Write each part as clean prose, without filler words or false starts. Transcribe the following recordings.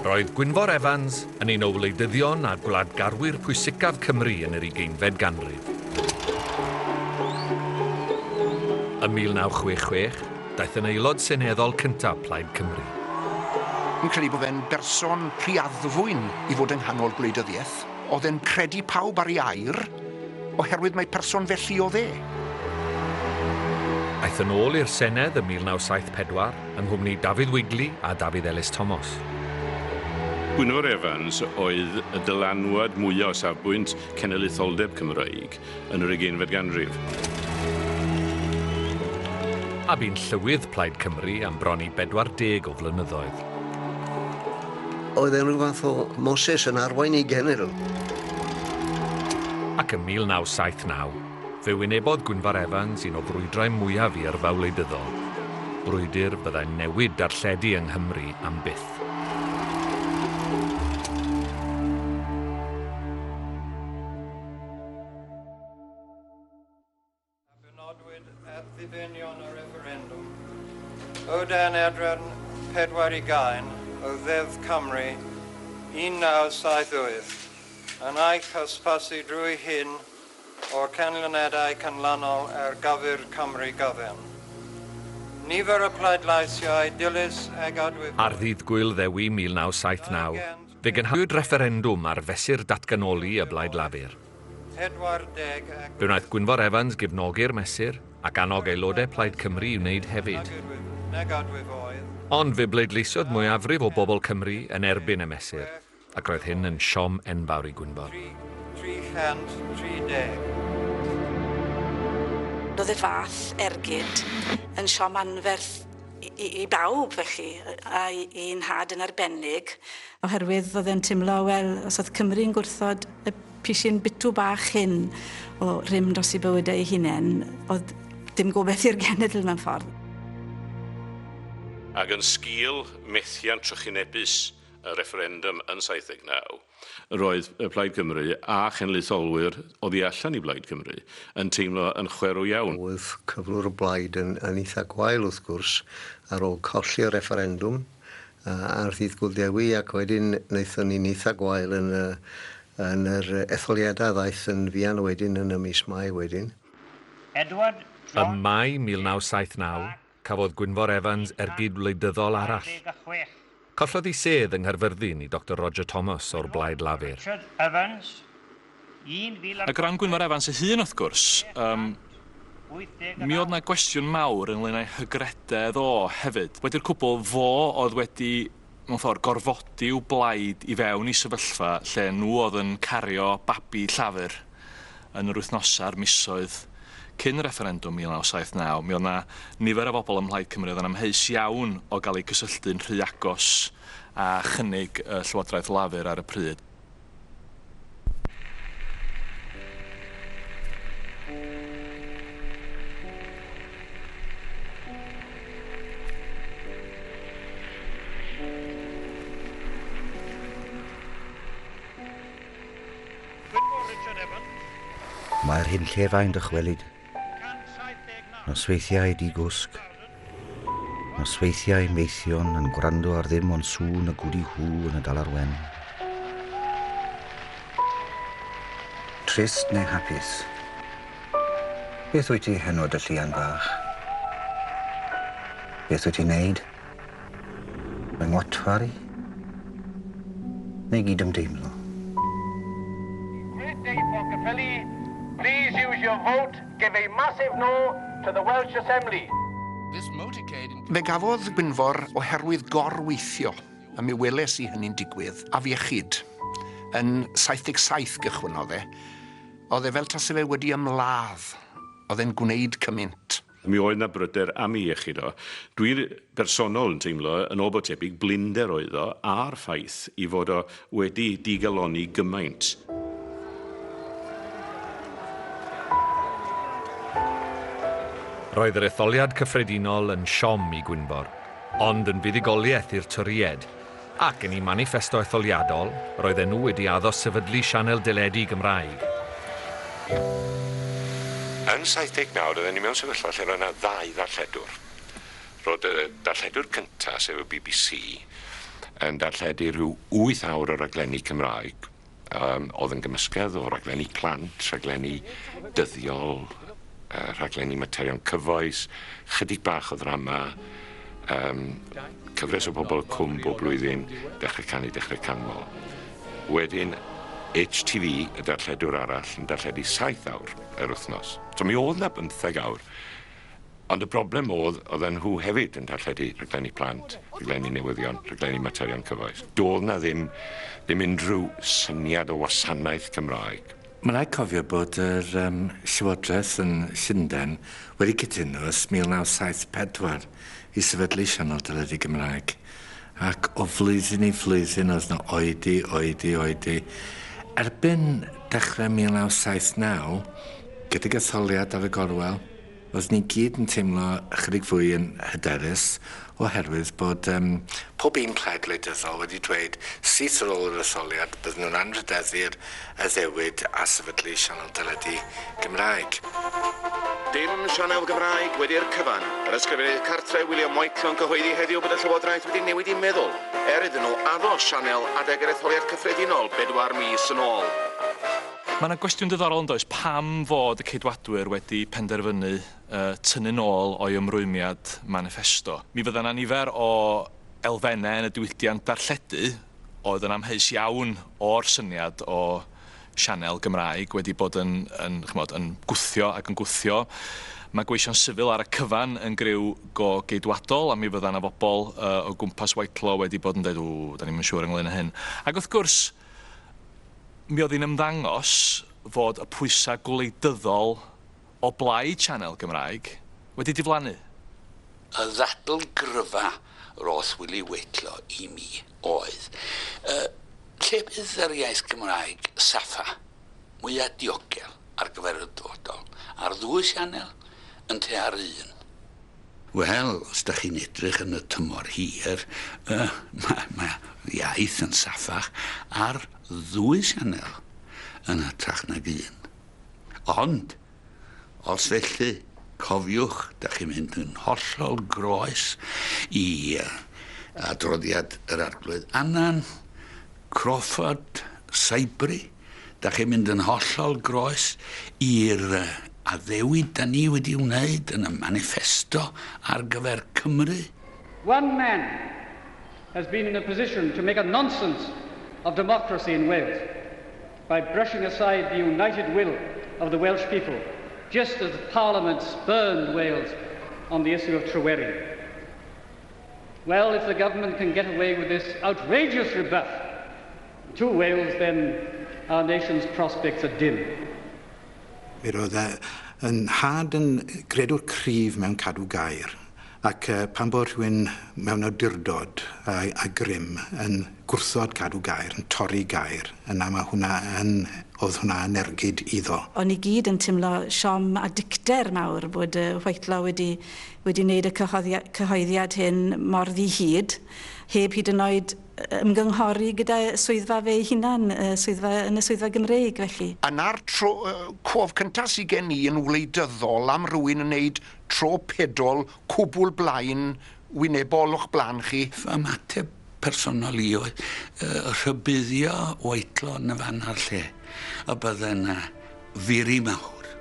Roedd Gwynfor Evans yn un o wleidyddion a gwladgarwyr pwysicaf Cymru yn yr 20fed ganrif. Ym 1966, daeth yn aelod seneddol cyntaf Plaid Cymru. Fi'n credu bod fe'n berson rhiaddfwyn i fod yng nghanol gwleidyddiaeth. Oedd e'n credu pawb ar ei air, oherwydd mae person felly o dde. Aeth yn ôl i'r Senedd ym 1974 yng nghwmni Dafydd Wigley a Dafydd Thomas. Gwynfor Evans oedd y dylanwad mwyaf o safbwynt cenedlaetholdeb Cymraeg yn yr 20fed ganrif. A bu'n llywydd Plaid Cymru am bron i 40 o flynyddoedd. Oedd e'n rhyw fath o Moses yn arwain i genedl. Ac yn 1979, fe wynebodd Gwynfor Evans un o brwydrau mwyaf i yrfa wleidyddol. Brwydr byddai'n newid darlledu yng Nghymru am byth. O dan adran 40 o ddeddf Cymru 1978 yn eich hysbysu drwy hyn o'r canlyniadau canlynol ar gyfer Cymru gyfan. Nifer y pleidleisiau dilys ag adwydd... Ar ddydd Gwyl Ddewi 1979, fe gynhaliwyd referendwm ar fesur datganoli y Blaid Lafur. Fe wnaeth Gwynfor Evans gefnogi'r mesur ac annog aelodau Plaid Cymru i wneud hefyd. Ond fe bleidleisiodd mwyafrif o bobl Cymru yn erbyn y mesur, ac roedd hyn yn siom enfawr i Gwynfor. 330. Roedd y fath ergyd yn siom anferth i bawb felly, a i'n had yn arbennig. Oherwydd oedd e'n teimlo, wel, os oedd Cymru'n gwrthod y pisyn bitw bach hyn o rym dros i bywydau ei hunain, oedd dim gobeith i'r genedl mewn ffordd. Ac yn sgil methiant trychinebus y referendum yn 79, roedd y Plaid Cymru a chenedlaetholwyr oddi allan i Blaid Cymru yn teimlo yn chwerw iawn. Oedd cyflwr y blaid yn eitha gwael wrth gwrs ar ôl colli'r referendwm ar ddydd Gwyl Dewi, ac wedyn wnaethon ni'n eitha gwael yn yr etholiadau ddaeth yn fuan wedyn yn y mis Mai wedyn. Ym Mai 1979, cafodd Gwynfor Evans ergyd wleidyddol arall. Collodd ei sedd yng Nghaerfyrddin i Dr Roger Thomas o'r Blaid Lafur. Ac ran Gwynfor Evans ei hun wrth gwrs, mi oedd yna gwestiwn mawr ynglŷn â'i hygrededd o hefyd. Wedi'r cwbl fo oedd wedi, mewn ffordd, gorfodi i'w blaid i fewn i sefyllfa lle nhw oedd yn cario babi llafur yn yr wythnosa'r misoedd cyn y referendwm 1979, mi oedd yna nifer o bobl ym Mhlaid Cymru oedd yn amheus iawn o gael eu cysylltu'n rhy agos a chynnig y Llywodraeth Lafur ar y pryd. Mae'r hyn llefau'n dychwelyd. Nosweithiau digwsg. Nosweithiau meithion yn gwrando ar ddim ond sŵn y gwdi hw yn y dalarwen. Trist neu hapus? Beth wyt ti heno dy llian bach? Beth wyt ti'n neud? Mae ngwatfari? Neu gyd ymdeimlo? Great day for Caerphilly. Please use your vote. Give a massive no to the Welsh Assembly. Fe gafodd Gwynfor oherwydd gorweithio, a mi weles i hynny'n digwydd, a fi iechyd. Yn 77 gychwynodd e. Oedd e fel tase fe wedi ymladd. Oedd e'n gwneud cymaint. Mi oedd na bryder am ei iechyd o. Dwi'n bersonol yn teimlo yn o bod tebyg blinder oedd o a'r ffaith i fod o wedi digaloni gymaint. Roedd yr etholiad cyffredinol yn siom i Gwynfor, ond yn fuddigoliaeth i'r twried, ac yn ei manifesto etholiadol, roedd enw wedi addo sefydlu sianel deledu Gymraeg. Yn 79, oedden ni mewn sefyllfa lle roedd yna 2 ddarlledwr. Roedd y darlledwr cyntaf, sef y BBC, yn darlledu rhyw 8 awr o raglenni Cymraeg. Oedd yn gymysgedd o raglenni plant, raglenni dyddiol, raglenni materion cyfoes, chydig bach o ddrama, cyfres o bobl cwm bob blwyddyn, dechrau canu, dechrau canmol. Wedyn, HTV, y darlledwr arall, yn darlledu 7 awr yr wythnos. So mi oedd na 15 awr. Ond y broblem oedd nhw hefyd yn darlledu raglenni plant, raglenni newyddion, raglenni materion cyfoes. Doedd na ddim unrhyw syniad o wasanaeth Cymraeg. Mae'n rhaid cofio bod yr Llywodraeth yn Llundain wedi cytuno ys 1974 i sefydlu sianel deledu Gymraeg. Ac o flwyddyn i flwyddyn oedd na oedi. Erbyn dechrau 1979, gydag etholiad ar y gorwel, oedd ni gyd yn teimlo ychydig fwy yn hyderus oherwydd bod pob un plaid gwleidyddol wedi dweud syth ar ôl yr etholiad bydden nhw'n anrhydeddu'r addewid a sefydlu sianel deledu Gymraeg. Dim sianel Gymraeg wedi'r cyfan. Yr ysgrifennydd cartre William Whiteley yn cyhoeddi heddiw bod y Llywodraeth wedi newid i meddwl iddyn nhw addo sianel adeg yr etholiad cyffredinol 4 mis yn ôl. Mae yna gwestiwn diddorol yn does pam fod y ceidwadwyr wedi penderfynu tynnu nôl o'i ymrwymiad manifesto. Mi fydda yna nifer o elfennau yn y diwydiant darlledu oedd yn amheus iawn o'r syniad o sianel Gymraeg wedi bod yn gwthio ac yn gwthio. Mae gweision sifil ar y cyfan yn griw go geidwadol a mi fydda yna bobl o gwmpas Whiteley wedi bod yn dweud, da ni'n siŵr ynglyn â hyn. Ac wrth gwrs, mi oedd hi'n ymddangos fod y pwysau gwleidyddol o blaid sianel Gymraeg wedi diflannu. Y ddadl gryfa roedd Willie Whiteley i mi oedd lle bydd yr iaith Gymraeg saffa mwyaf diogel ar gyfer y dyfodol ar 2 sianel yn te ar 1. Wel, os da chi'n edrych yn y tymor hir, mae iaith yn saffach ar 2 sianel yn hytrach nag 1. Ond, os felly, cofiwch, da chi'n mynd yn hollol groes i adroddiad yr arglwydd Annan, Crawford, Saibri, da chi'n mynd yn hollol groes i'r addewid da ni wedi wneud yn y manifesto ar gyfer Cymru. One man has been in a position to make a nonsense of democracy in Wales by brushing aside the united will of the Welsh people, just as Parliament spurned Wales on the issue of Tryweryn. Well, if the government can get away with this outrageous rebuff to Wales, then our nation's prospects are dim. Mi roedd yn had yn gredwr cryf mewn cadw gair, ac pan bod rhywun mewn awdurdod a grym yn gwrthod cadw gair, yn torri gair, yna oedd hwnna yn ergyd iddo. O'n i gyd yn teimlo siom a dicder mawr bod Whiteley wedi wneud y cyhoeddiad hyn mor ddi-hyd, heb hyd yn oed ymgynghori gyda swyddfa fe hunan, yn y swyddfa Gymreig felly. Yna'r cof cyntaf sydd gen i yn wleidyddol am rhywun yn wneud tro pedol cwbl blaen wynebol o'ch blaen chi. Fy ymateb personol i oedd rhybuddio Whiteley yn y fan ar lle. A bydde yna firi mawr,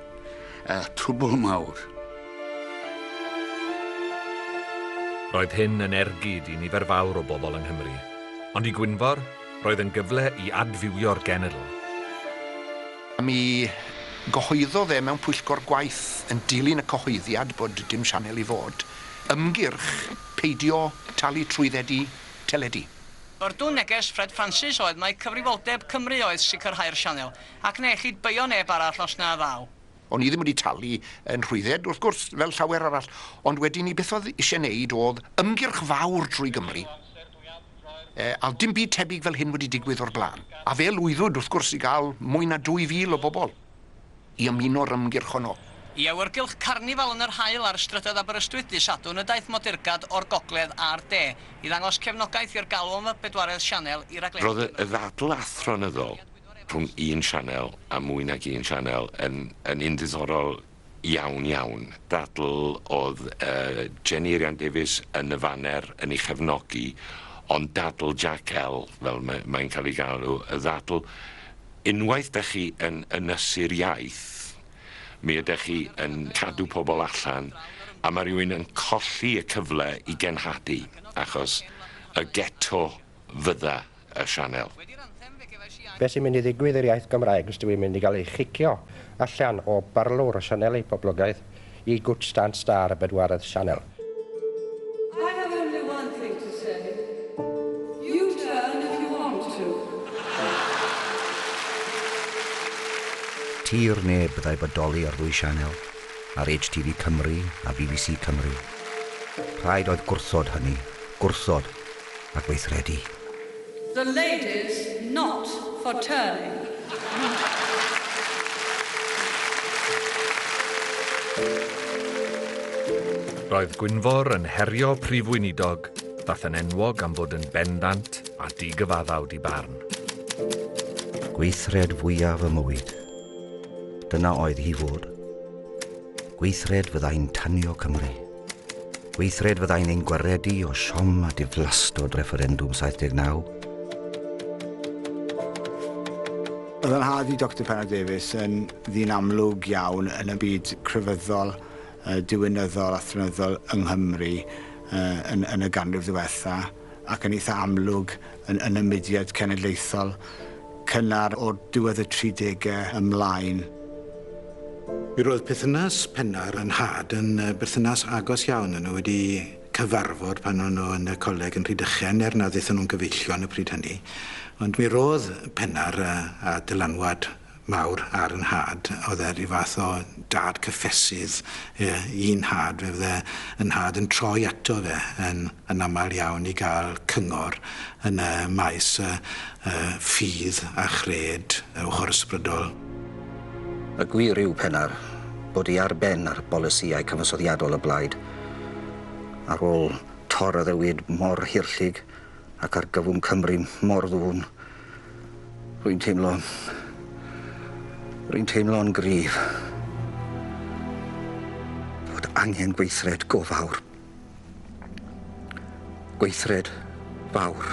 trwbl mawr. Roedd hyn yn ergyd i nifer fawr o bobl yng Nghymru. Ond i Gwynfor, roedd yn gyfle i adfywio'r genedl. Mi gyhoeddodd mewn pwyllgor gwaith yn dilyn y cyhoeddiad bod dim sianel i fod, ymgyrch peidio talu trwyddedu teledu. O'r dŵn neges Prif Weinidog oedd mae cyfrifoldeb Cymru oedd sicrhau'r sianel, ac neu bio neb arall os na ddaw. O'n i ddim wedi talu yn rhwydded, wrth gwrs, fel llawer arall, ond wedyn ni beth oedd eisiau wneud oedd ymgyrch fawr trwy Gymru. A dim byd tebyg fel hyn wedi digwydd o'r blaen. A fe lwyddwyd, wrth gwrs, i gael mwy na 2,000 o bobl i ymuno'r ymgyrch honno. I awyrgylch carnifal yn yr hael ar ystrydoedd Aberystwyth dy Sadwrn y daeth modurgad o'r gogledd a'r de i ddangos cefnogaeth i'r galw am y bedwaredd sianel i'r raglenni. Roedd y ddadl athronyddol rhwng un sianel a mwy nag un sianel yn un diddorol iawn. Dadl oedd Jenny Davies yn y faner yn ei chefnogi, ond dadl Jack L, fel mae'n cael ei galw, y ddadl, unwaith ydych chi yn ynysu'r iaith, mi ydych chi yn cadw pobl allan, a mae rhywun yn colli y cyfle i genhadu, achos y geto fydda y sianel. Be sy'n mynd i ddigwydd i'r iaith Gymraeg os dwi'n mynd i gael ei chicio allan o barlwr o sianel ei poblogaidd i good stand star y bedwaredd sianel. I have only one thing to say. You turn if you want to. Tir neb byddai bodoli ar ddwy sianel, ar HTV Cymru a BBC Cymru. Rhaid oedd gwrthod hynny, gwrthod a gweithredu. The ladies not for turning. Roedd Gwynfor yn herio Prif Weinidog, dath yn enwog am fod yn bendant a digyfaddawd i barn. Gweithred fwyaf y mywyd. Dyna oedd hi fod. Gweithred fyddai'n tanio Cymru. Gweithred fyddai'n ein gwaredu o siom a diflastod referendwm 79. Oedd yn had i Dr Penner Davies yn ddyn amlwg iawn yn y byd crefyddol, diwynyddol a thrynyddol yng Nghymru yn y ganrif ddiwetha, ac yn eitha amlwg yn y mudiad cenedlaethol cynnar o'r diwedd y 30au ymlaen. Mi roedd perthynas Penner yn had yn berthynas agos iawn yn nhw wedi cyfarfod pan o'n nhw yn y coleg yn Rhydychen na ddaethon nhw'n gyfeillio yn y pryd hynny. Ond mi roedd Penner a dylanwad mawr ar yn had, oedd ryw fath o dad cyffesydd un had, fe fydde yn had yn troi ato fe yn aml iawn i gael cyngor yn y maes ffydd a chred ochr ysbrydol. Y gwir yw Penner bod i ar ben ar bolisïau cyfansoddiadol y blaid, ar ôl tor y ddewyd mor hirllig ac ar gyfwm Cymru mor ddwn. Rwy'n teimlo'n gryf bod angen gweithred go fawr. Gweithred fawr.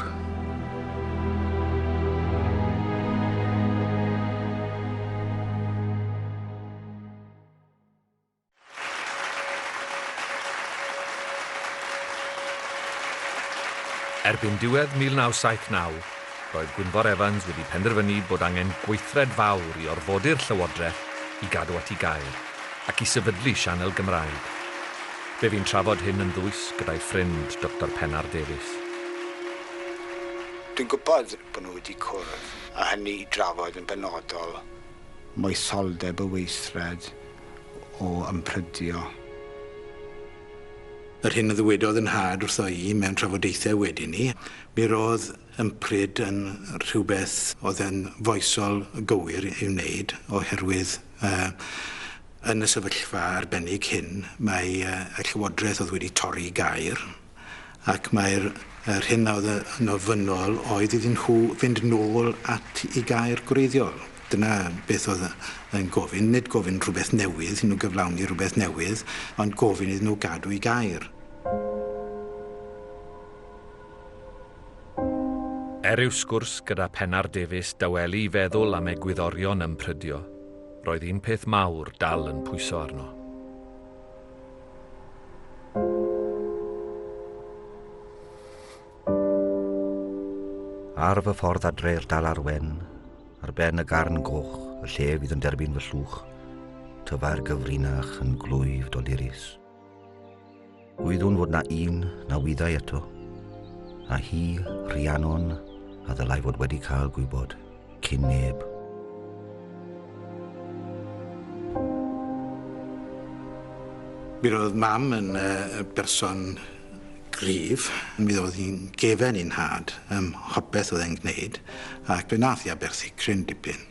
Erbyn diwedd 1979, roedd Gwynfor Evans wedi penderfynu bod angen gweithred fawr i orfodi'r llywodraeth i gadw at ei gair ac i sefydlu sianel Gymraeg. Fe fi'n trafod hyn yn ddwys gyda'i ffrind Dr Penner Davies. Dwi'n gwybod bod nhw wedi cwrdd a hynny i drafod yn benodol moesoldeb y weithred o ymprydio. Yr hyn y ddywedodd yn had wrtho i mewn trafodaethau wedyn ni, mi roedd ympryd yn rhywbeth oedd yn foesol gywir i'w wneud oherwydd yn y sefyllfa arbennig hyn, mae y llywodraeth oedd wedi torri gair ac mae'r hyn oedd yn ofynol oedd iddyn nhw fynd nôl at i gair gwreiddiol. Dyna beth oedd yn gofyn, nid gofyn rhywbeth newydd, nhw gyflawni rhywbeth newydd, ond gofyn iddyn nhw gadw i gair. Yw sgwrs gyda Penner Davies dawelu i feddwl am egwyddorion ymprydio, roedd un peth mawr dal yn pwyso arno. Ar fy ffordd adre'r dal ar wen, ar ben y garn goch, y lle fydd yn derbyn fy llwch, tyfa'r gyfrinach yn glwyf dolurus. Gwyddwn fod na un na wyddau eto, a hi, Rhiannon, a ddylai fod wedi cael gwybod cyn neb. Mi roedd mam yn berson gryf, mi oedd hi'n gefen i'n had hopeth oedd e'n gwneud, ac fe nath i aberthu cryn dipyn.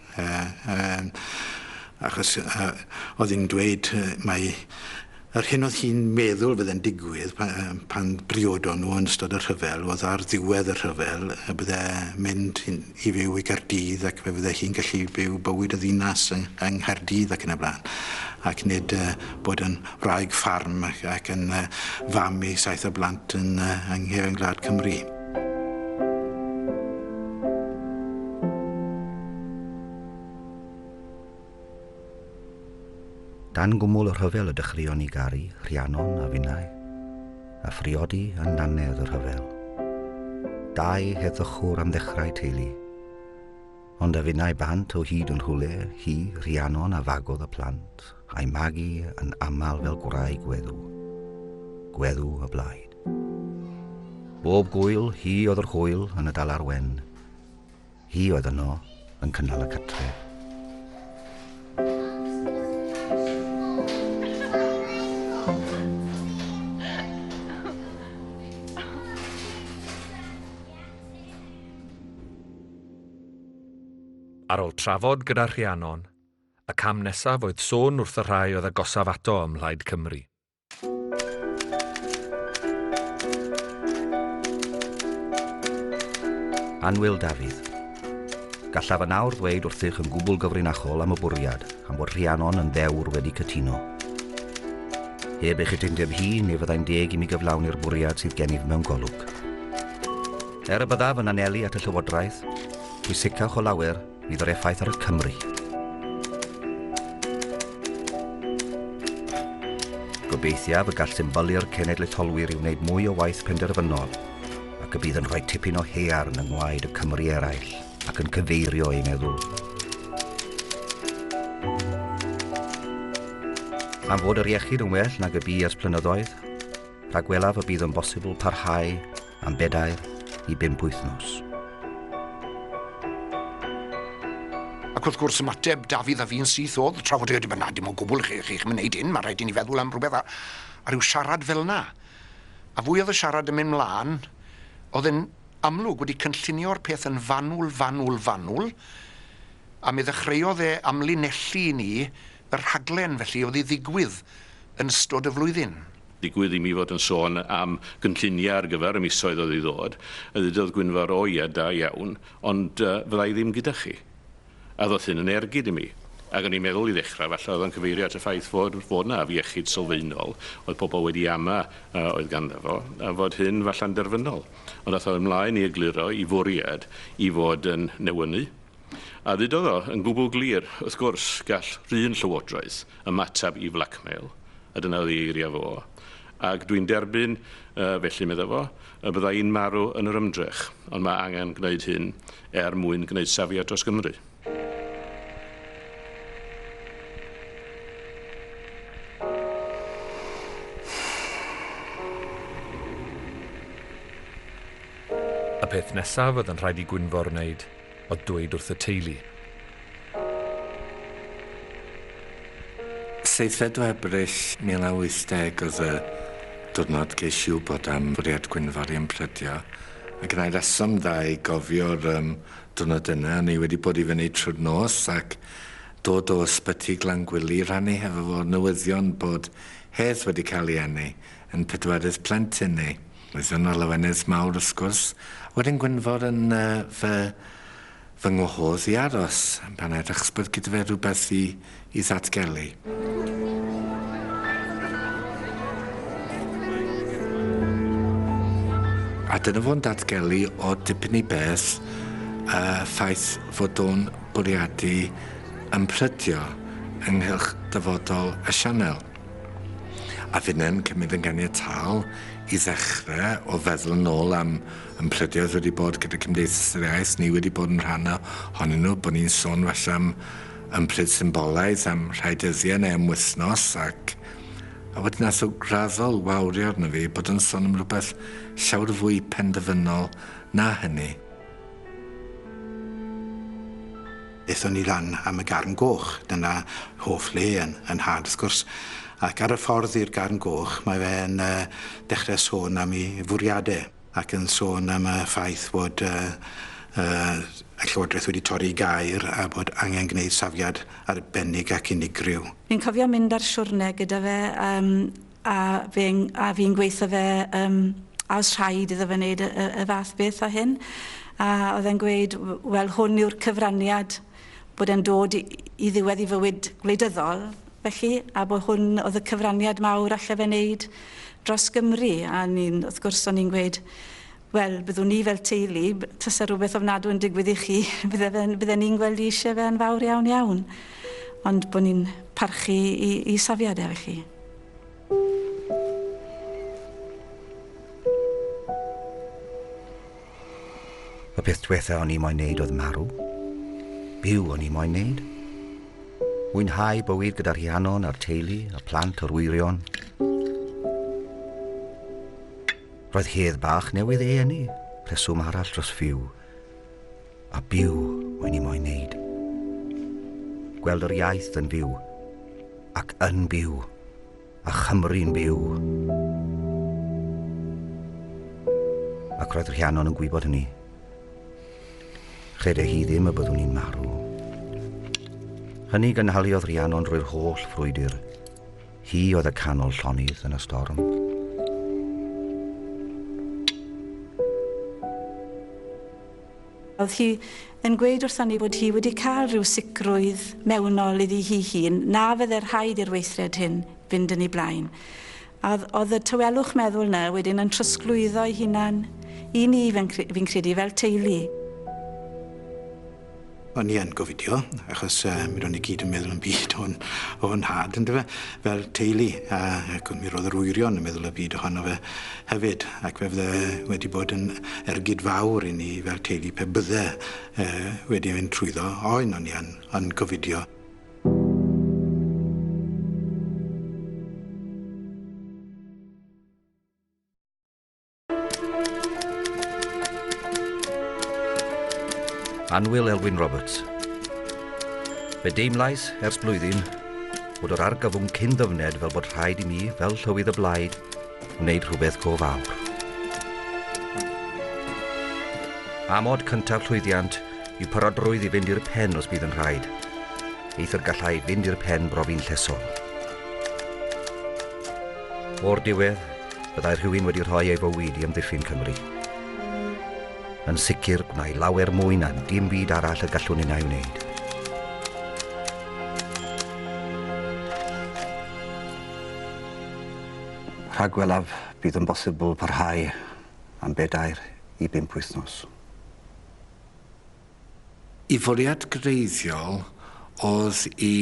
Achos oedd hi'n dweud mae yr hyn oedd hi'n meddwl fydde'n digwydd pan briodon nhw yn ystod y rhyfel, oedd ar ddiwedd y rhyfel bydde mynd i fyw i Gaerdydd ac fe bydde hi'n gallu byw bywyd y ddinas yng Nghaerdydd ac yn y blaen. Ac nid bod yn wraig ffarm ac yn fam i 7 o blant yng Nghefn Gwlad Cymru. Dan gwmwl y rhyfel y dechreuon i garu, Rhiannon a Finnau, a phriodi a nanedd y rhyfel. Dau heddychwr am ddechrau teulu, ond a Finnau bant o hyd yn rhwle, hi, Rhiannon a fagodd y plant, a'i magu yn aml fel gwraig gweddw. Gweddw y blaid. Bob gwyl, hi oedd yr hwyl yn y dal arwen. Hi oedd yno yn cynnal y catref. Ar ôl trafod gyda Rhiannon, y cam nesaf oedd sôn wrth y rhai oedd agosaf ato ym Mhlaid Cymru. Anwyl Dafydd. Gallaf y nawr ddweud wrthych yn gwbl gyfrinachol am y bwriad am bod Rhiannon yn ddewr wedi cytuno. Heb eich atundeb hi, neu fyddai'n deg i mi gyflawni'r bwriad sydd gennyf mewn golwg. Y byddaf yn anelu at y llywodraeth, pwysicach o lawer fydd yr effaith ar y Cymru. Gobeithiaf y gall symboly'r cenedlaetholwyr i wneud mwy o waith penderfynol ac y bydd yn rhoi tipyn o hearn yng ngwaed y Cymru eraill ac yn cyfeirio ei meddwl. Am fod yr iechyd yn well nag y bu ers blynyddoedd, rhagwelaf y bydd yn bosibl parhau am 4 i 5 wythnos. Ac wrth gwrs ymateb Dafydd a fi'n syth oedd, trafod wedi bod na dim o gwbl chi'ch yn wneud hyn, mae rhaid i ni feddwl am rhywbeth a rhyw siarad fel na. A fwy oedd y siarad yn mynd mlaen, oedd yn amlwg wedi cynllunio'r peth yn fanwl, a mi ddechreuodd e amlinellu i ni y rhaglen felly oedd i ddigwydd yn ystod y flwyddyn. Digwydd i mi fod yn sôn am gynlluniau ar gyfer y misoedd oedd i ddod, a ddydodd Gwynfor o ia da iawn, ond fyddai ddim gyda chi. A ddoth hyn yn ergyd i mi. Ac o'n i'n meddwl i ddechrau, falle oedd yn cyfeirio at y ffaith fod na iechyd sylfaenol, oedd pobl wedi ama oedd ganddo fo, a fod hyn falle'n derfynol. Ond dath o ymlaen i egluro i fwriad i fod yn newynu. A ddudodd o yn gwbl glir, wrth gwrs, gall rhywun llywodraeth ymateb i blackmail, a dyna oedd ei eiriau fo. Ac dwi'n derbyn, felly medda fo, y byddai'n marw yn yr ymdrech, ond mae angen gwneud hyn mwyn gwneud safiad dros Gymru. Y peth nesaf oedd yn rhaid i Gwynfor wneud oedd dweud wrth y teulu. 7 Ebrill 1980 oedd y diwrnod ges i wybod am bwriad Gwynfor i ymprydio, ac yna'i reswm dda i gofio'r diwrnod yna, ni wedi bod i fyny trwy'r nos ac dod o ysbyty Glangwili rannu hefo fo newyddion bod hedd wedi cael ei enni yn 4 plentyn ni. Newyddion o lawenydd mawr wrth gwrs. Wedyn Gwynfor yn fy ngwahodd i aros pan edrych bod gyda fe rhywbeth i ddatgelu. A dyna fo'n datgelu o dipyn i beth ffaith fod o'n bwriadu ymprydio ynghylch dyfodol y sianel. A fynnau'n cymryd yn ganiataol i ddechrau o feddwl yn ôl am ymprydio wedi bod gyda Cymdeithas yr Iaith. Ni wedi bod yn rhan ohonyn nhw, bod ni'n sôn falle am ympryd symbolaidd am rhai dyddiau neu am wythnos ac a wedyn nath o graddol wawrio arno fi bod yn sôn am rhywbeth llawer fwy penderfynol na hynny. Eithon ni lan am y Garn Goch, dyna hoff le yn had wrth gwrs. Ac ar y ffordd i'r Garn Goch, mae fe'n dechrau sôn am ei fwriadau ac yn sôn am y ffaith bod y Llywodraeth wedi torri gair a bod angen gwneud safiad arbennig ac unigryw. Fi'n cofio mynd ar siwrne gyda fe a fi'n gweithio fe a oes rhaid iddo fe wneud y fath beth o hyn. A oedd e'n gweud, wel, hwn yw'r cyfraniad bod e'n dod i ddiwedd i fywyd gwleidyddol, felly, a bod hwn oedd y cyfraniad mawr allai fe wneud dros Gymru. A wrth gwrs, o'n i'n gweud, wel, byddwn ni fel teulu, tasa rhywbeth ofnadw yn digwydd i chi, bydden ni'n gweld eisiau fe yn fawr iawn iawn. ond bod ni'n parchu i safiadau felly. Y peth diwethaf o'n i moyn neud oedd marw. Byw o'n i moyn neud. Mwynhau bywyd gyda'r rhiannon a'r teulu, y plant o'r wirion. Roedd hedd bach newydd eni, pleswm arall dros fyw. A byw o'n i moyn neud. Gweld yr iaith yn fyw, ac yn byw, a Chymru'n byw. Ac roedd yr rhiannon yn gwybod hynny. Ched hi ddim y byddwn ni'n marw. Hynny gynhaliodd Rhiannon drwy'r holl frwydr. Hi oedd y canol llonydd yn y storm. Oedd hi yn gweud wrthon ni bod hi wedi cael rhyw sicrwydd mewnol iddi hi hun, na fydde'r rhaid i'r weithred hyn fynd yn ei blaen. Oedd y tywelwch meddwl na wedyn yn trosglwyddo ei hunan i ni fi'n credu fel teulu. O'n i yn gofidio, achos mi ro'n i gyd yn meddwl yn byd o'n had, ynddo fe, fel teulu. Ac mi roedd yr wirion yn meddwl y byd ohono fe hefyd. Ac fe fydde wedi bod yn ergyd fawr i ni fel teulu pe bydde wedi mynd trwyddo. O'n i yn gofidio. Anwyl Wyn Roberts. Fe deimlais ers blwyddyn bod yr argyfwng cyn-ddyfned fel bod rhaid i mi, fel llywydd y blaid, wneud rhywbeth go fawr. Amod cyntaf llwyddiant yw parodrwydd i fynd i'r pen os bydd yn rhaid. Eith'r gallai fynd i'r pen brofi'n llesol. O'r diwedd, byddai rhywun wedi rhoi ei fywyd i amddiffyn Cymru. Yn sicr gwna'i lawer mwy na'n dim byd arall y gallwn ni wneud. Rhagwelaf bydd yn bosibl parhau am 4 i 5 wythnos. I fwriad greiddiol oedd i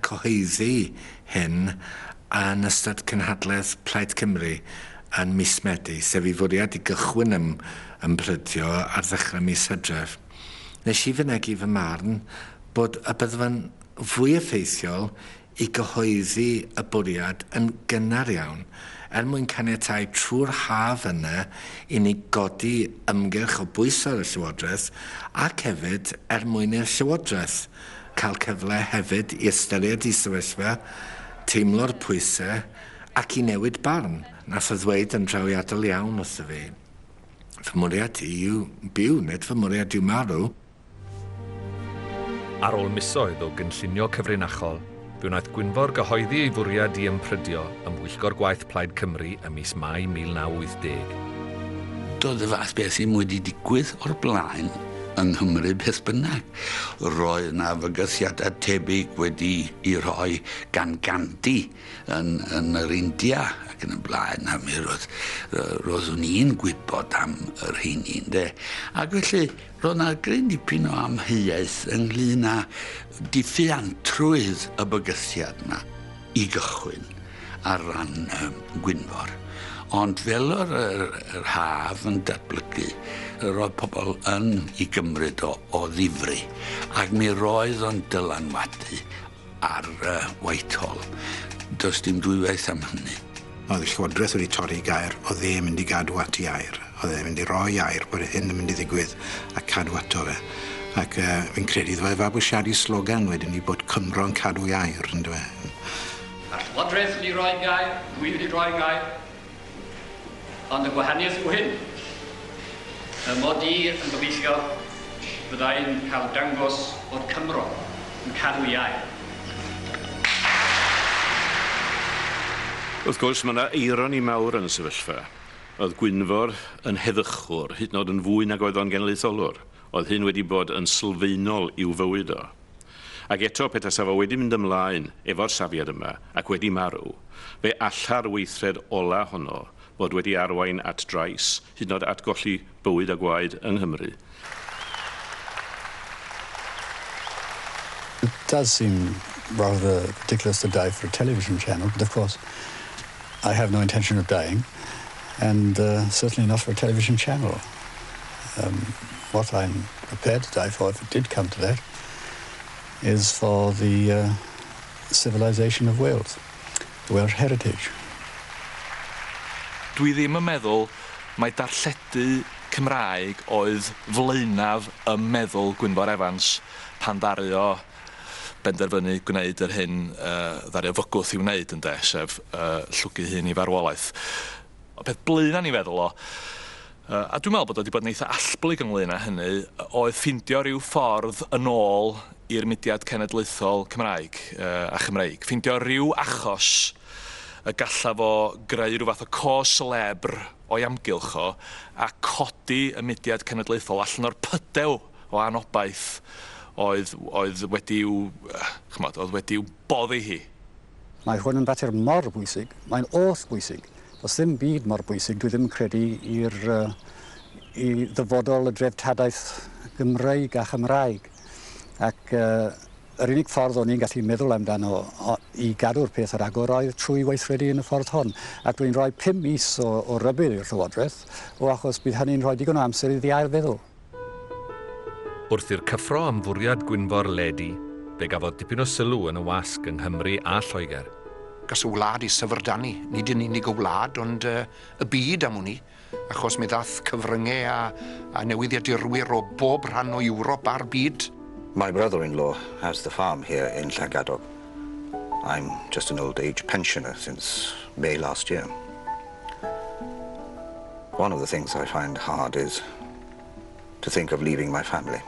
cyhoeddi hyn yn ystod cynhadledd Plaid Cymru yn mis Medi, sef i fwriad i gychwyn ymprydio ar ddechrau mis Hydref. Nes i fynegu fy marn bod y byddfa'n fwy effeithiol i gyhoeddi y bwriad yn gynnar iawn mwyn caniatáu trwy'r haf yna i ni godi ymgyrch o bwysau y Llywodraeth ac hefyd mwyn i'r Llywodraeth cael cyfle hefyd i ystyried i sefyllfa, teimlo'r pwysau ac i newid barn. Nath o ddweud yn drawiadol iawn wrtho fi. Fy mwriad i yw byw, nid fy mwriad yw marw. Ar ôl misoedd o gynllunio cyfrinachol, fe wnaeth Gwynfor gyhoeddi ei fwriad i ymprydio ym Mwyllgor Gwaith Plaid Cymru ym mis Mai 1980. Doedd y fath beth sy'n wedi digwydd o'r blaen yng Nghymru beth bynnag. Roedd yna fygythiadau tebyg wedi i roi gan Gandhi yn yr India ac yn y blaen. A mi roeddwn i'n gwybod am yr hynny, de. Ac felly, roedd yna gryn dipyn o amheuaeth ynglyn â diffiantrwydd y bygythiad yma i gychwyn ar ran Gwynfor. Ond fel yr haf yn datblygu, roedd pobl yn i gymryd o ddifri. Ac mi roedd o'n dylanwadu ar Whitehall. Does dim dwywaith am hynny. Oedd y Llywodraeth wedi torri gair, oedd e'n mynd i gadw at i air. Oedd e'n mynd i roi air bod hyn yn mynd i ddigwydd a cadw ato fe. Ac fi'n credu ddweud fabwysiadu slogan wedyn ni bod Cymro'n cadw i air, ynddo fe. A'r Llywodraeth wedi roi gair, dwi wedi roi gair. Ond y gwahaniaeth yw hyn. Y mod i yn gobeithio byddai'n cael dangos bod Cymro yn cadw i air. Wrth gwrs, mae yna eironi mawr yn y sefyllfa. Oedd Gwynfor yn heddychwr, hyd yn oed yn fwy nag oedd o'n genedlaetholwr. Oedd hyn wedi bod yn sylfaenol i'w fywyd o. Ac eto petai safo wedi mynd ymlaen efo'r safiad yma ac wedi marw, fe alla'r weithred ola honno bod wedi arwain at drais, hyd yn oed at golli bywyd a gwaed yng Nghymru. It does seem rather ridiculous to die for a television channel, but of course I have no intention of dying, and certainly not for a television channel. What I'm prepared to die for, if it did come to that, is for the civilisation of Wales, the Welsh heritage. Dwi ddim yn meddwl mai darlledu Cymraeg oedd flaenaf y meddwl Gwynfor Evans pan ddaru o benderfynu gwneud yr hyn ddaru o fygwth i wneud ynde, sef llwgu hyn i farwolaeth. O peth blaena ni feddwl o, a dwi'n meddwl bod o wedi bod yn eitha allblyg ynglŷn â hynny, oedd ffindio rhyw ffordd yn ôl i'r mudiad cenedlaethol Cymraeg a Chymreig. Ffindio rhyw achos y galla fo greu rhyw fath o cos celebr o'i amgylch o a codi y mudiad cenedlaethol allan o'r pydew o anobaith oedd wedi'w boddi hi. Mae hwn yn fater mor bwysig, mae'n oll bwysig. Does ddim byd mor bwysig, dwi ddim yn credu i ddyfodol y dreftadaeth Gymreig a Chymraeg. Ac yr unig ffordd o'n i'n gallu meddwl amdano i gadw'r peth ar agor oedd trwy weithredu yn y ffordd hon. Ac dwi'n rhoi 5 mis o rybydd i'r Llywodraeth, o achos bydd hynny'n rhoi digon o amser iddi ail feddwl. Wrth i'r cyffro am fwriad Gwynfor ledu, fe gafodd dipyn o sylw yn y wasg yng Nghymru a Lloegr. Gas y wlad i syfrdanu, nid yn unig y wlad, ond y byd am hwnni, achos mi ddath cyfryngau a newyddiadurwyr o bob rhan o Ewrop a'r byd. My brother-in-law has the farm here in Llangadog. I'm just an old age pensioner since May last year. One of the things I find hard is to think of leaving my family.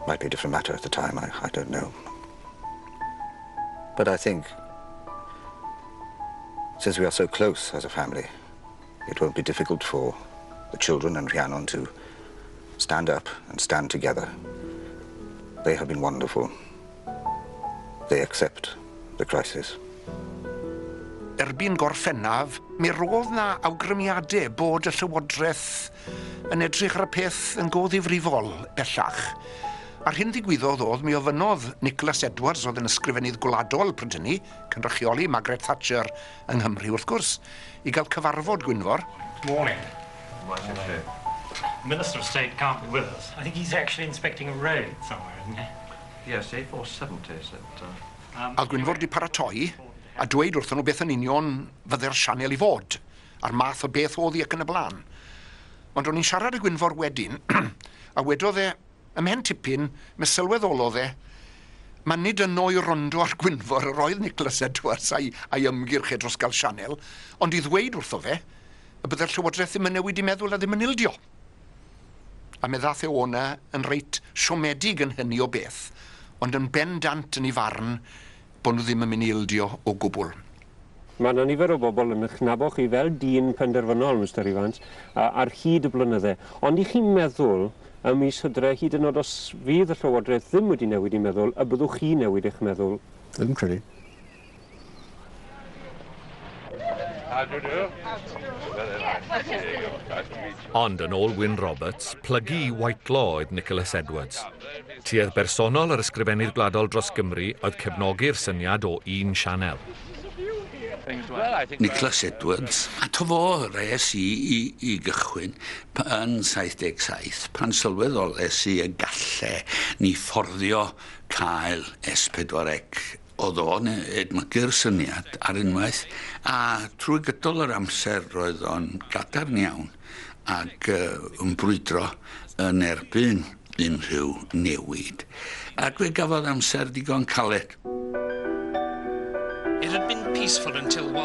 Might be a different matter at the time, I don't know. But I think, since we are so close as a family, it won't be difficult for the children and Rhiannon to stand up and stand together. They have been wonderful. They accept the crisis. Erbyn Gorffennaf, mi roedd na awgrymiadau bod y Llywodraeth yn edrych ar y peth yn go ddifrifol bellach. A'r hyn ddigwyddodd oedd mi ofynodd Nicholas Edwards oedd yn ysgrifennydd gwladol Prydyni, cynrychioli Margaret Thatcher yng Nghymru wrth gwrs, i gael cyfarfod Gwynfor. Morning. The Minister of State can't be with us. I think he's actually inspecting a road somewhere, isn't he? Yes, A470 A Gwynfor di paratoi a dweud wrthyn nhw beth yn union fyddai'r sianel i fod, a'r math o beth oedd hi ac yn y blaen. Ond o'n i'n siarad y Gwynfor wedyn, a wedodd e, ymhen tipyn, me sylweddolodd e, mae nid yno i rondo ar Gwynfor yr oedd Nicholas Edwards a'i ymgyrch e dros gael sianel, ond i ddweud wrtho fe, y byddai'r Llywodraeth ddim yn newid i meddwl a ddim yn ildio. A me ddath e o'na yn reit siomedig yn hynny o beth, ond yn bendant yn ei farn bod nhw ddim yn mynd i ildio o gwbl. Mae yna nifer o bobl yn eich nabo chi fel dyn penderfynol, Mr Evans, ar hyd y blynyddau. Ond i chi'n meddwl, ym mis Hydref, hyd yn oed os fydd y Llywodraeth ddim wedi newid i meddwl, y byddwch chi newid eich meddwl? Ddim credu. Ond yn ôl Wyn Roberts, plygu i White Law oedd Nicholas Edwards. Tuedd bersonol yr ysgrifennydd gwladol dros Gymru oedd cefnogi'r syniad o un sianel. Nicholas Edwards, a to fo res i gychwyn yn 77, pan sylweddolais i y galle ni fforddio cael S4C oedd o'n edmygu'r syniad ar unwaith, a trwy gydol yr amser roedd o'n gadarn iawn ac ymbrwydro yn erbyn unrhyw newid. Ac fe gafodd amser digon caled.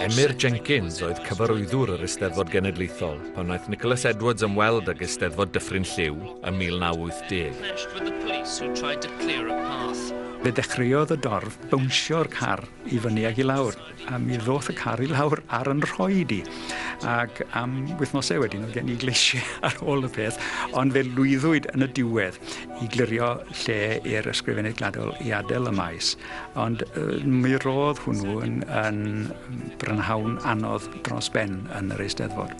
Emyr Jenkins oedd cyfarwyddwr yr Eisteddfod Genedlaethol pan wnaeth Nicholas Edwards ymweld ag Eisteddfod Dyffryn Lliw ym 1980. Fe dechreuodd y dorf bownsio'r car i fyny ag i lawr, a mi ddoth y car i lawr ar yn rhoed i. Ac am wythnosau wedyn oedd gen i gleisiau ar ôl y peth, ond fe lwyddwyd yn y diwedd i glirio lle i'r ysgrifennydd gwladol i adael y maes. Ond mi roedd hwnnw yn brynhawn anodd dros ben yn yr Eisteddfod.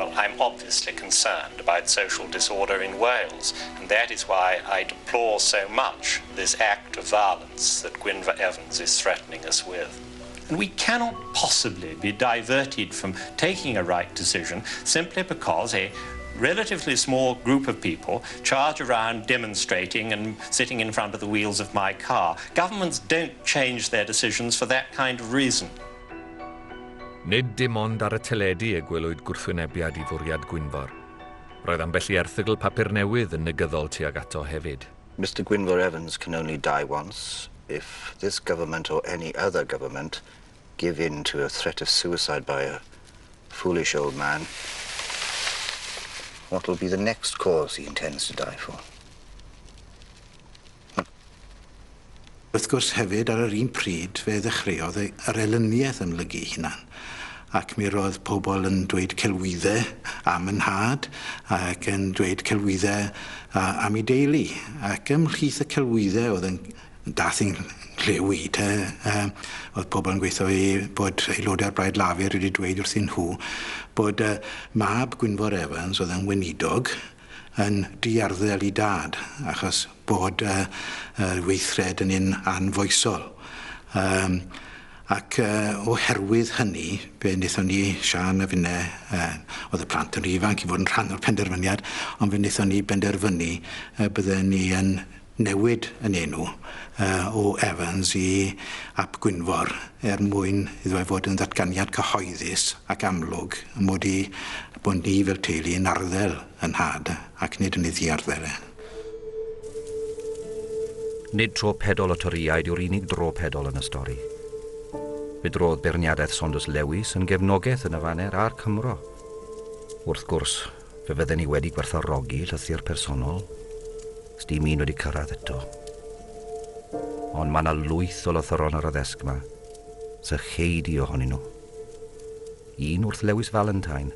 Well, I'm obviously concerned about social disorder in Wales, and that is why I deplore so much this act of violence that Gwynfor Evans is threatening us with. And we cannot possibly be diverted from taking a right decision simply because a relatively small group of people charge around demonstrating and sitting in front of the wheels of my car. Governments don't change their decisions for that kind of reason. Nid dim ond ar y teledu y gwelwyd gwrthwynebiad i fwriad Gwynfor. Roedd ambell i erthygl papur newydd yn negyddol tuag ato hefyd. Mr. Gwynfor Evans can only die once if this government or any other government give in to a threat of suicide by a foolish old man. What will be the next cause he intends to die for? Wrth gwrs hefyd ar yr un pryd fe ddechreuodd yr elyniaeth ymlygu hunan. Ac mi roedd pobl yn dweud celwyddau am yn had ac yn dweud celwyddau am ei deulu. Ac ymhlith y celwyddau oedd yn dath i'n llewyd. Oedd pobl yn gweithio bod aelodau'r Blaid Lafur wedi dweud wrthyn nhw bod mab Gwynfor Evans oedd yn weinidog yn diarddel i dad achos bod weithred yn un anfoesol. Ac oherwydd hynny, fe wnaethon ni, Sian a finne, oedd y plant yn ifanc i fod yn rhan o'r penderfyniad, ond fe wnaethon ni benderfynu bydden ni yn newid yn enw o Evans i ap Gwynfor mwyn iddo fe fod yn ddatganiad cyhoeddus ac amlwg mod i bod ni fel teulu yn arddel yn had ac nid yn ei ddiarddel. Nid tro pedol o toriaid yw'r unig dro pedol yn y stori. Fe drodd beirniadaeth Saunders Lewis yn gefnogaeth yn y faner a'r Cymro. Wrth gwrs, fe fydden ni wedi gwerthfawrogi llythyr personol. Sdim un wedi cyrraedd eto. Ond mae yna lwyth o lythyron ar y ddesg yma, sy cheidi ohonyn nhw. Un wrth Lewis Valentine,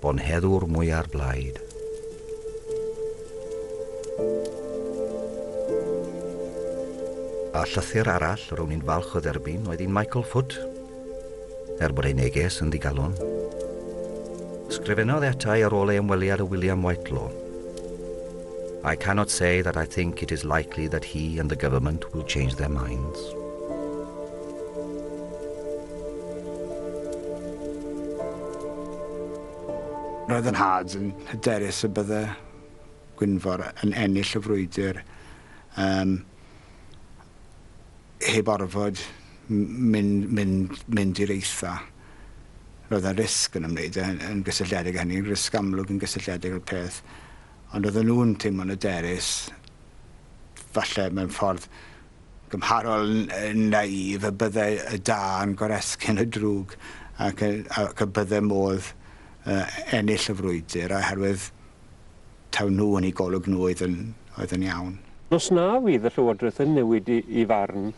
bonheddwr mwyaf blaid. A llythyr arall rwy'n ni'n falch o dderbyn oedd un Michael Foot, bod ei neges yn ddigalon. Sgrifennodd etai ar ôl ei ymweliad o William Whitelaw. I cannot say that I think it is likely that he and the government will change their minds. Roedd yn had yn hyderus y bydde Gwynfor yn ennill y frwydr heb orfod mynd i'r eitha. Roedd yn risg yn ymwneud yn gysylltiedig hynny, risg amlwg yn gysylltiedig o'r peth. Ond oedden nhw'n teimlo'n hyderus, falle mewn ffordd gymharol naif, y bydde y da yn goresgyn y drwg ac y bydde modd ennill y frwydr oherwydd taw nhw yn ei golwg nhw oedd yn iawn. Os na fydd y Llywodraeth yn newid i farn,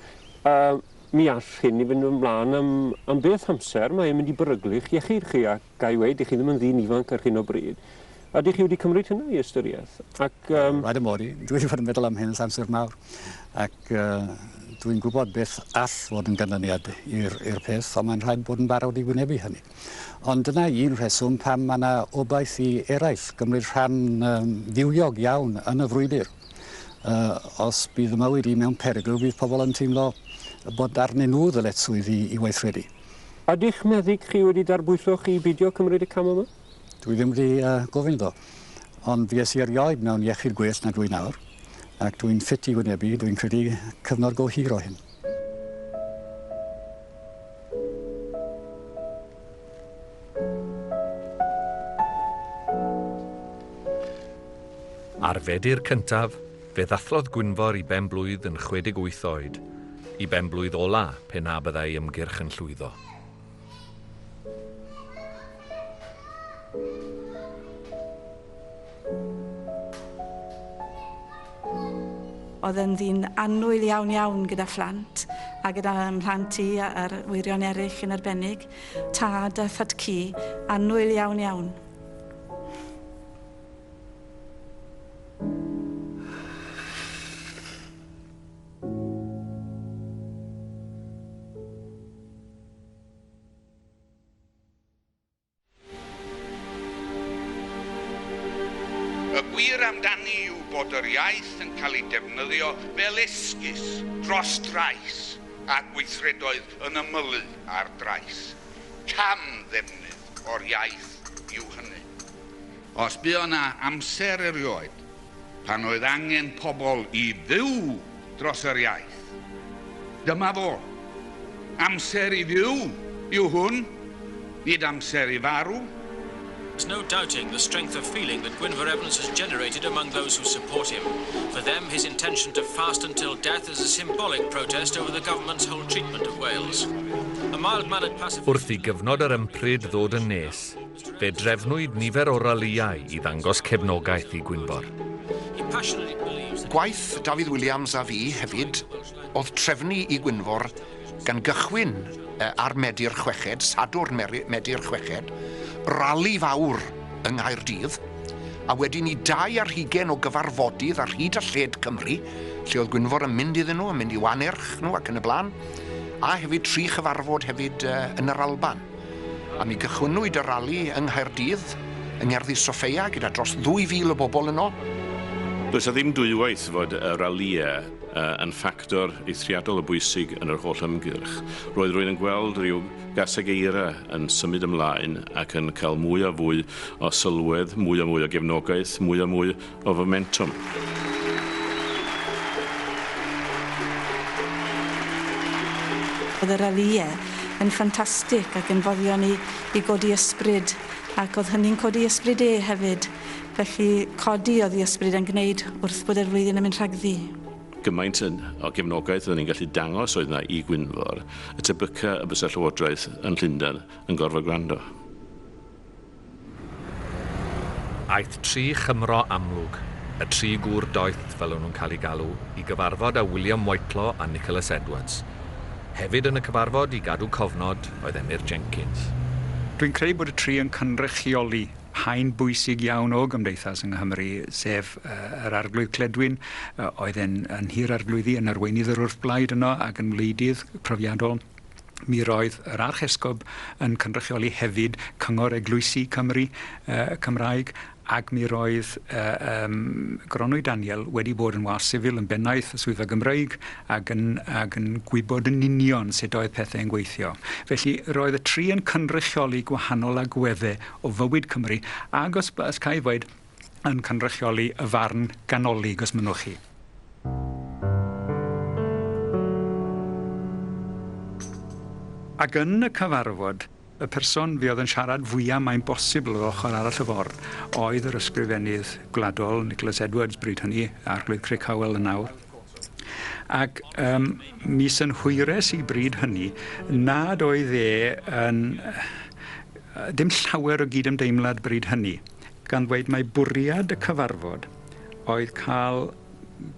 mi all hyn i fynd ymlaen am beth amser mae'n mynd i beryglu'ch iechyd chi ac gai weid i chi ddim yn ddyn ifanc ar hyn o bryd. A ydych chi wedi cymryd hynny i ystyriaeth? Rhaid y mori. Dwi wedi bod yn meddwl am hyn yn amser mawr. Ac dwi'n gwybod beth all fod yn ganlyniad i'r peth, ond mae'n rhaid bod yn barod i wynebu hynny. Ond dyna un rheswm pam mae yna obaith i eraill gymryd rhan ddiwiog iawn yn y frwydr. Os bydd y mywyd i mewn perygl, bydd pobl yn teimlo bod arnyn nhw ddyletswydd i weithredu. Ydych meddyg chi wedi darbwytho chi i beidio cymryd y cam yma? Dwi ddim wedi gofyn iddo, ond fi es i erioed mewn iechyd gwell na dwi nawr, ac dwi'n ffit i wynebu, dwi'n credu cyfnod go hir o hyn. Ar Fedi'r cyntaf, fe ddathlodd Gwynfor i benblwydd yn 68 oed, i benblwydd ola pe na byddai ymgyrch yn llwyddo. Oedd yn ddyn annwyl iawn gyda phlant, a gyda mhlant i a'r wirion eraill yn arbennig, tad a thad cu, annwyl iawn. Y gwir amdani yw bod yr iaith yn cael ei defnyddio fel esgus dros drais a gweithredoedd yn ymylu ar drais. Cam ddefnydd o'r iaith yw hynny. Os bu yna amser erioed pan oedd angen pobl i fyw dros yr iaith, dyma fo. Amser i fyw yw hwn, nid amser i farw. There's no doubting the strength of feeling that Gwynfor Evans has generated among those who support him. For them, his intention to fast until death is a symbolic protest over the government's whole treatment of Wales. A mild-mannered pacifist... Wrth i gyfnod yr ympryd ddod yn nes, fe drefnwyd nifer o ralïau i ddangos cefnogaeth i Gwynfor. Gwaith Dafydd Williams a fi hefyd oedd trefnu i Gwynfor gan gychwyn ar Medi'r Chweched, Sadwrn Medi'r Chweched, rali fawr yng Nghaerdydd, a wedyn i 2 ar 20 o gyfarfodydd ar hyd a lled Cymru, lle oedd Gwynfor yn mynd iddyn nhw, yn mynd i wanerch nhw ac yn y blaen, a hefyd 3 chyfarfod hefyd yn yr Alban. A mi gychwynnwyd y rali yng Nghaerdydd, yng Ngerddi Soffeia, gyda dros 2,000 o bobl yno. Does a ddim dwywaith fod y raliau yn ffactor eithriadol o bwysig yn yr holl ymgyrch. Roedd rwy'n yn gweld rhyw gaseg eira yn symud ymlaen ac yn cael mwy a fwy o sylwedd, mwy o gefnogaeth, mwy o fomentum. Oedd y raliau yn ffantastig ac yn foddion i godi ysbryd, ac oedd hynny'n codi ysbryd hefyd. Felly codi oedd ei ysbryd yn gwneud wrth bod yr flwyddyn yn mynd rhagddi. Gymaint o gefnogaeth oedden ni'n gallu dangos oedd yna i Gwynfor, y tebyca y bysa Llywodraeth yn Llundain yn gorfod gwrando. Aeth 3 Chymro amlwg, y 3 gŵr doeth fel o'n nhw'n cael ei galw, i gyfarfod â William Whitelaw a Nicholas Edwards. Hefyd yn y cyfarfod i gadw cofnod oedd Emyr Jenkins. Dwi'n credu bod y 3 yn cynrychioli haen bwysig iawn o gymdeithas yng Nghymru, sef yr arglwydd Cledwyn, oedd yn hir arglwyddi yn arweinydd yr wrthblaid yno ac yn wleidydd profiadol. Mi roedd yr archesgob yn cynrychioli hefyd Cyngor Eglwysi Cymru, Cymraeg, ac mi roedd Gronwy Daniel wedi bod yn was sifil yn bennaeth y swyddfa Gymreig ac yn gwybod yn union sut oedd pethau'n gweithio. Felly roedd y 3 yn cynrychioli gwahanol agweddau o fywyd Cymru ac os cael ei fod yn cynrychioli y farn ganolig os mynwch chi. Ac yn y cyfarfod, y person fi oedd yn siarad fwyaf mae'n bosibl o ochr arall y ffordd oedd yr ysgrifennydd gwladol Nicholas Edwards bryd hynny, arglwydd Cric Howell yn nawr. Ac mi sy'n hwyrus i bryd hynny nad oedd yn dim llawer o gydymdeimlad bryd hynny, gan ddweud mai bwriad y cyfarfod oedd cael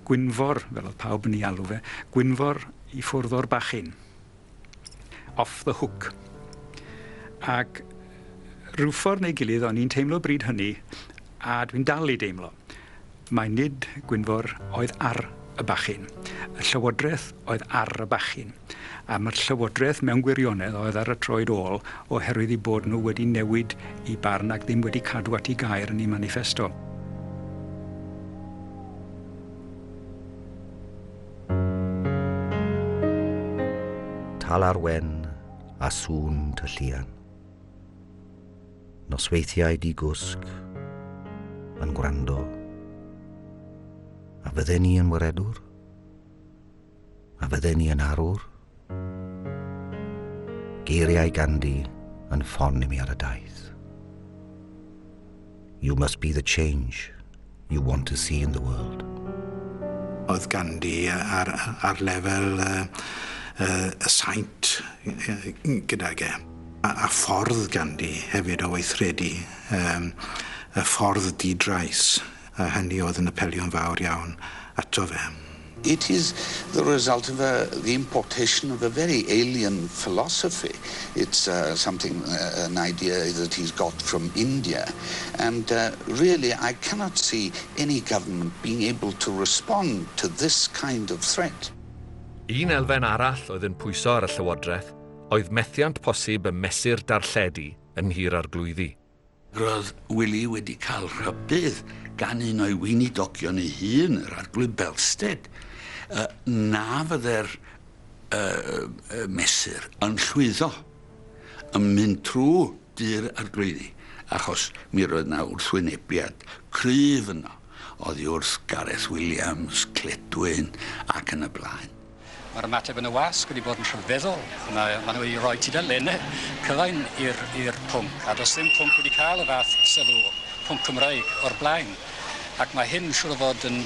Gwynfor, fel oedd pawb yn ei alw fe, Gwynfor i ffwrdd o'r bachyn, off the hook. Ac rhyw ffordd neu gilydd o'n i'n teimlo bryd hynny, a dwi'n dal i deimlo, mai nid Gwynfor oedd ar y bachyn. Y llywodraeth oedd ar y bachyn. A mae'r llywodraeth mewn gwirionedd oedd ar y troed ôl oherwydd i bod nhw wedi newid i barn ac ddim wedi cadw at ei gair yn ei manifesto. Tal ar wen a sŵn ty llian. Nosweithiau digwsg yn gwrando. A fydden ni yn waredwr? A fydden ni yn arwr? Geiriau ganddi yn ffon i mi ar y daith. You must be the change you want to see in the world. Oedd ganddi ar lefel y saint gydag e. A ffordd ganddi hefyd o weithredu, y ffordd didrais, a hynny oedd yn apelio'n fawr iawn ato fe. It is the result of the importation of a very alien philosophy. It's an idea that he's got from India. And really, I cannot see any government being able to respond to this kind of threat. Un elfen arall oedd yn pwyso ar y Llywodraeth oedd methiant posib y mesur darlledu yn hir arglwyddi. Roedd Wigley wedi cael rhybydd gan un o'i weinidogion ei hun, yr arglwydd Belstead, na fydde'r mesur yn llwyddo yn mynd trwy dy'r arglwyddi, achos mi roedd na wrthwynebiad cryf yno. Oddi wrth Gareth Williams, Cledwyn ac yn y blaen. Mae'r ymateb yn y wasg wedi bod yn rhyfeddol. Mae nhw wedi rhoi tudalennau cyfain i'r pwnc, a does ddim pwnc wedi cael y fath sylw pwnc Cymraeg o'r blaen. Ac mae hyn siŵr o fod yn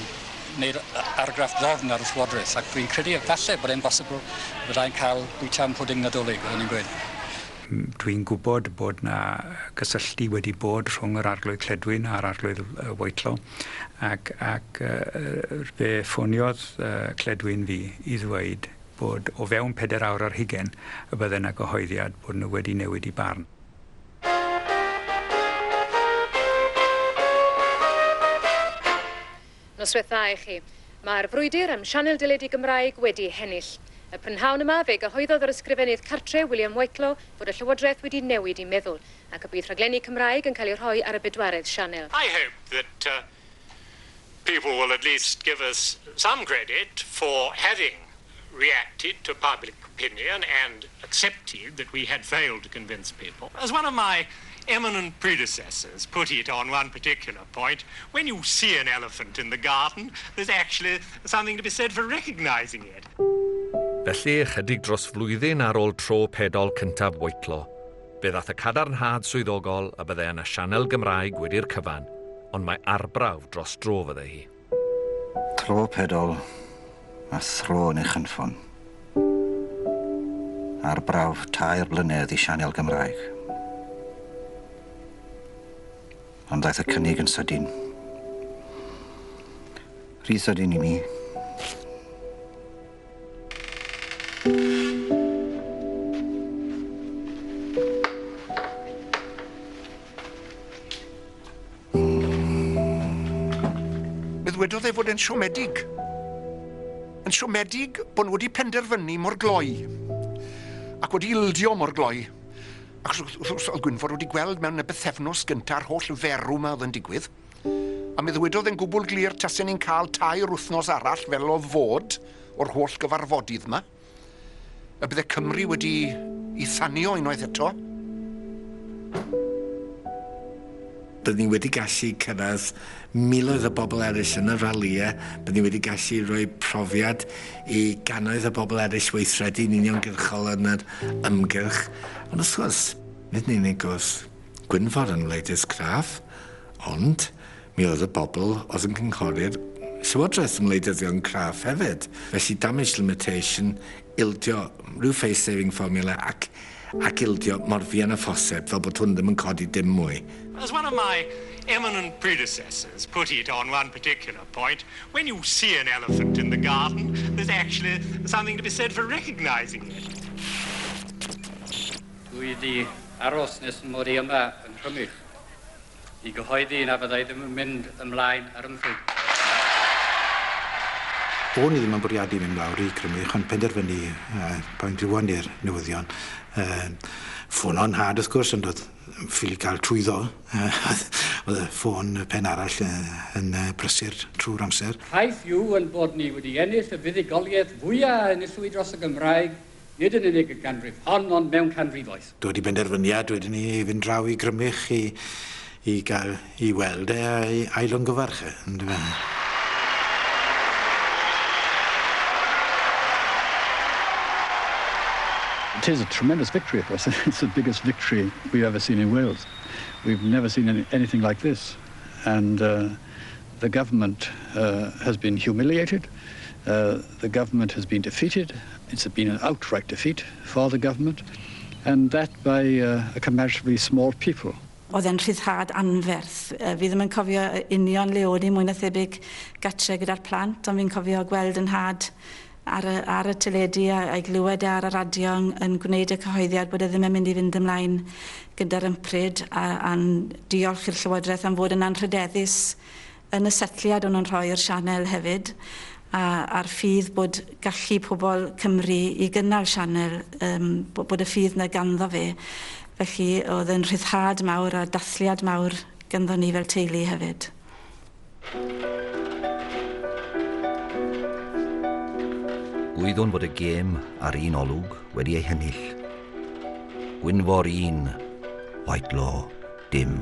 gwneud argraff ddofn ar y Llywodraeth, ac dwi'n credu falle bod e'n bosibl byddai'n cael bwytam pwding nadolig, byddai'n ni'n gweud. Dwi'n gwybod bod na gysylltu wedi bod rhwng yr arglwydd Cledwyn a'r arglwydd Wigley, ac fe ffoniodd Cledwyn fi i ddweud bod o fewn 4 awr ar hugen y bydde yna gyhoeddiad bod nhw wedi newid i barn. Noswaith dda i chi. Mae'r frwydr am sianel deledu Gymraeg wedi hennill. Y prynhawn yma fe gyhoeddodd yr ysgrifennydd cartre William Wigley fod y Llywodraeth wedi newid i meddwl, ac y bydd rhaglenni Cymraeg yn cael ei rhoi ar y 4edd sianel. I hope that people will at least give us some credit for having reacted to public opinion and accepted that we had failed to convince people. As one of my eminent predecessors put it on one particular point, when you see an elephant in the garden, there's actually something to be said for recognising it. Felly, ychydig dros flwyddyn ar ôl tro pedol cyntaf Wigley, fe ddath y cadarnhad swyddogol a bydde yna sianel Gymraeg wedi'r cyfan, ond mae arbrawf dros dro fydde hi. Tro pedol a thro yn ei chynffon. Arbrawf 2 blynedd i sianel Gymraeg. Ond daeth y cynnig yn sydyn. Rhy sydyn i mi. Wedodd fod e'n siomedig. Yn siomedig bod nhw wedi penderfynu mor gloi. Ac wedi ildio mor gloi. Ac oedd Gwynfor wedi gweld mewn y bythefnos gyntaf holl ferw yma oedd yn digwydd. A mi ddwedodd e'n gwbl glir tasen ni'n cael 2 wythnos arall fel o fod o'r holl gyfarfodydd yma. Y bydde Cymru wedi ei thanio unwaith eto. Byddwn ni wedi gallu cyrraedd miloedd o bobl eraill yn y raliau, byddwn ni wedi gallu rhoi profiad i gannoedd o bobl eraill weithredu'n uniongyrchol yn yr ymgyrch. Ond wrth gwrs, nid yn unig oedd Gwynfor yn wleidydd craff, ond mi oedd y bobl oedd yn cynghori'r Llywodraeth yn wleidyddion craff hefyd. Felly damage limitation, ildio rhyw face-saving formula ac ildio mor fuan a phosib fel bod hwn ddim yn codi dim mwy. As one of my eminent predecessors put it on one particular point, when you see an elephant in the garden, there's actually something to be said for recognising it. Dwi wedi aros nes mod i yma yn Rhymych i gyhoeddi na fyddai ddim yn mynd ymlaen ar ymchwil. O'n i ddim yn bwriadu mynd lawr i Crymych, ond penderfynu pan drwy'n i'r newyddion. Ffôn had wrth gwrs, ond oedd ffili cael trwyddo. Oedd y ffôn pen arall yn brysur trwy'r amser. Rhaid yw yn bod ni wedi ennill y fuddugoliaeth fwyaf enillwy dros y Gymraeg, nid yn unig y ganrif hon, ond mewn canrifoedd. Dod i benderfyniad wedyn ni fynd draw i Grymych i gael i weld a'i longyfarch. It is a tremendous victory for us. It's the biggest victory we've ever seen in Wales. We've never seen anything like this. And the government has been humiliated. The government has been defeated. It's been an outright defeat for the government. And that by a comparatively small people. Oedd e'n rhyddhad anferth. Fi ddim yn cofio union le oedd i mwy na thebyg gatre gyda'r plant, ond fi'n cofio gweld yn had ar y teledu a'i glywed ar y radio yn gwneud y cyhoeddiad bod e ddim yn mynd i fynd ymlaen gyda'r ympryd a'n diolch i'r Llywodraeth am fod yn anrhydeddus yn y setliad o'n nhw'n rhoi'r sianel hefyd a'r ffydd bod gallu pobl Cymru i gynnal sianel bod y ffydd na ganddo fe Felly oedd yn rhyddhad mawr a dathliad mawr ganddo ni fel teulu hefyd. Gwyddwn bod y gêm ar un olwg wedi ei hennill. Gwynfor 1, Whitelaw, dim.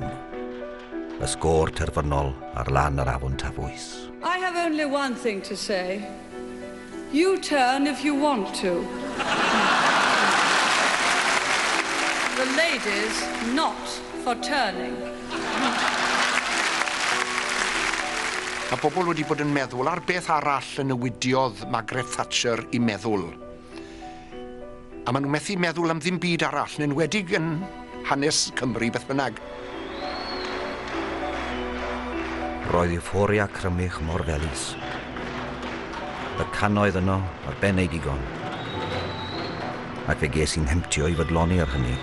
Y sgôr terfynol ar lan yr afon Tafwys. I have only one thing to say. You turn if you want to. The ladies not for turning. Mae bobl wedi bod yn meddwl ar beth arall yn newidiodd Margaret Thatcher I meddwl. A maen nhw methu meddwl am ddim byd arall, yn enwedig yn hanes Cymru beth bynnag. Roedd euphoria crymych mor felys. Y cannoedd yno ar ben ei digon. Ac fe ges i'n hemptio I fydloni ar hynny.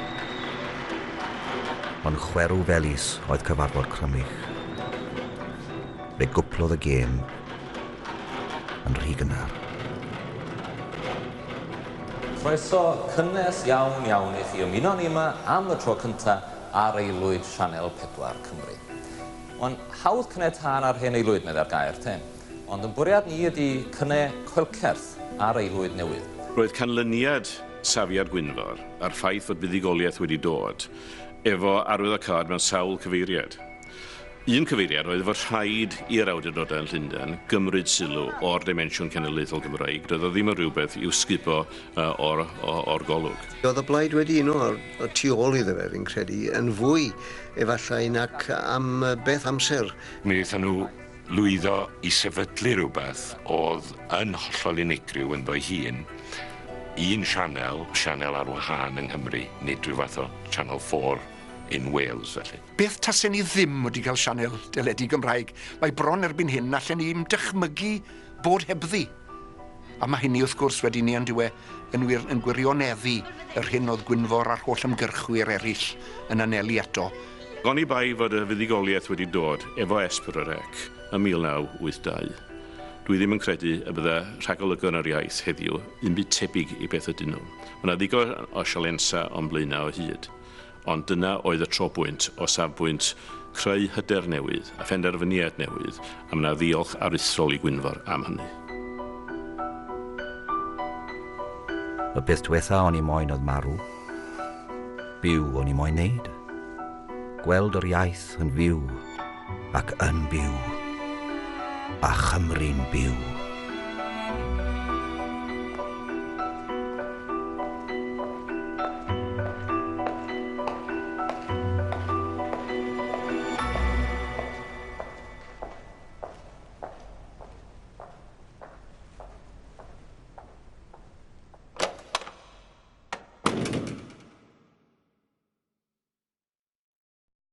Ond chwerw felys oedd cyfarfod crymych. Fe gwplodd y gêm yn rhy gynnar. Croeso cynnes iawn I chi ymuno ni yma am y tro cyntaf ar aelwyd sianel 4 Cymru. Ond hawdd cynnig tân ar hen aelwyd medda'r gair te. Ond yn bwriad ni ydy cynnig coelcerth ar aelwyd newydd. Roedd canlyniad safiad Gwynfor a'r ffaith fod buddigoliaeth wedi dod efo arwyddocâd mewn sawl cyfeiriad. Un cyfeiriad oedd efo rhaid i'r awdurdodau yn Llundain gymryd sylw o'r dimensiwn cenedlaethol Gymraeg. Doedd o ddim yn rhywbeth i'w sgipo o'r golwg. Oedd y blaid wedi un o'r tu ôl iddo fe, fi'n credu, yn fwy efallai nac am beth amser. Mi wnaethon nhw lwyddo I sefydlu rhywbeth oedd yn hollol unigryw yn ddoi hun. Un sianel ar wahân yng Nghymru, nid rhyw fath o Channel 4 in Wales, felly. Beth tasen ni ddim wedi cael sianel deledu Gymraeg? Mae bron erbyn hyn allan ni'n dychmygu bod hebddi. A mae hynny wrth gwrs wedi ni yn yn gwirioneddu yr hyn oedd Gwynfor a'r holl ymgyrchwyr eraill yn anelu eto. Oni bai fod y fuddigoliaeth wedi dod efo Esbyrrec ym 1982. Dwi ddim yn credu y bydde rhagolygon yr iaith heddiw yn byd tebyg I beth ydyn nhw. Mae yna ddigon o sialensa o'n blaenau o hyd. Ond dyna oedd y trobwynt o safbwynt creu hyder newydd a phenderfyniad newydd a mae yna ddiolch aruthrol I Gwynfor am hynny. Y beth diwetha o'n I moyn oedd marw. Byw o'n I moyn neud. Gweld yr iaith yn fyw ac yn byw. A Chymru'n byw.